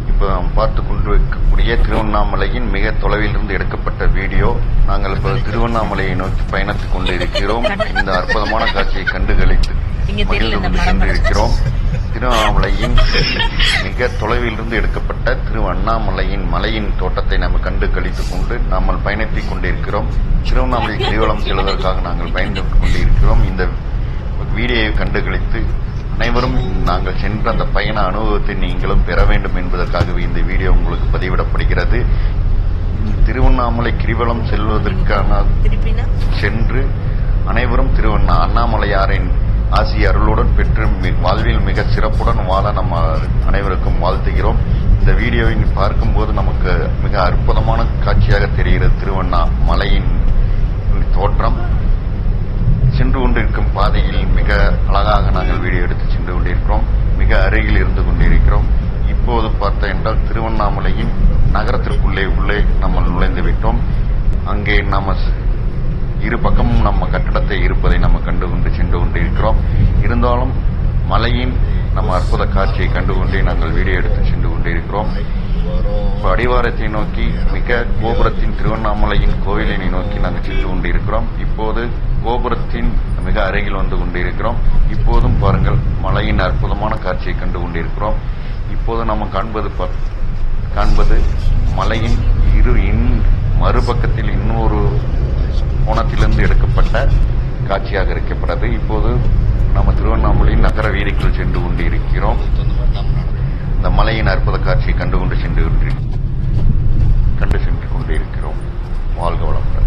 இப்போ நாம் பார்த்து கொண்டு இருக்கக்கூடிய திருவண்ணாமலையின் மிக தொலைவிலிருந்து எடுக்கப்பட்ட வீடியோ. நாங்கள் இப்போ திருவண்ணாமலையை நோக்கி பயணித்துக் கொண்டு இருக்கிறோம். இந்த அற்புதமான காட்சியை கண்டு களித்து மகிழ்ந்து கொண்டு சென்றிருக்கிறோம். திருவண்ணாமலையின் மிக தொலைவிலிருந்து எடுக்கப்பட்ட திருவண்ணாமலையின் மலையின் தோட்டத்தை நாம் கண்டு கழித்துக் கொண்டு நாம் பயணித்துக் கொண்டிருக்கிறோம். திருவண்ணாமலை கிரிவலம் செல்வதற்காக நாங்கள் பயணித்துக் கொண்டிருக்கிறோம். இந்த வீடியோவை கண்டு கழித்து அனைவரும் நாங்கள் சென்ற அந்த பயண அனுபவத்தை நீங்களும் பெற வேண்டும் என்பதற்காகவே இந்த வீடியோ உங்களுக்கு பதிவிடப்படுகிறது. திருவண்ணாமலை கிரிவலம் செல்வதற்கான சென்று அனைவரும் அண்ணாமலையாரின் ஆசி அருளுடன் பெற்று வாழ்வில் மிக சிறப்புடன் வாழ நம்ம அனைவருக்கும் வாழ்த்துகிறோம். இந்த வீடியோவை பார்க்கும்போது நமக்கு மிக அற்புதமான காட்சியாக தெரிகிறது. திருவண்ணாமலையின் தோற்றம் சென்று கொண்டிருக்கும் பாதையில் மிக அழகாக நாங்கள் வீடியோ எடுத்து சென்று கொண்டிருக்கிறோம். மிக அருகில் இருந்து கொண்டிருக்கிறோம். இப்போது பார்த்த என்றால் திருவண்ணாமலையின் நகரத்திற்குள்ளே நம்ம நுழைந்து விட்டோம். அங்கே நம்ம இரு பக்கமும் நம்ம கட்டடத்தை இருப்பதை நம்ம கண்டுகொண்டு சென்று கொண்டிருக்கிறோம். இருந்தாலும் மலையின் நம்ம அற்புத காட்சியை கண்டுகொண்டே நாங்கள் வீடியோ எடுத்து சென்று கொண்டிருக்கிறோம். இப்போ அடிவாரத்தை நோக்கி மிக கோபுரத்தின் திருவண்ணாமலையின் கோவிலினை நோக்கி நாங்கள் சென்று கொண்டிருக்கிறோம். இப்போது கோபுரத்தின் மிக அருகில் வந்து கொண்டிருக்கிறோம். இப்போதும் பாருங்கள் மலையின் அற்புதமான காட்சியை கண்டு கொண்டிருக்கிறோம். இப்போது நம்ம காண்பது மலையின் மறுபக்கத்தில் இன்னொரு கோணத்திலிருந்து எடுக்கப்பட்ட காட்சியாக இருக்கப்படுறது. இப்போது நம்ம திருவண்ணாமலையின் நகர வீதிக்குள் சென்று கொண்டிருக்கிறோம். இந்த மலையின் அற்புத காட்சியை கண்டு சென்று கொண்டிருக்கிறோம். வாழ்க வளமுடன்.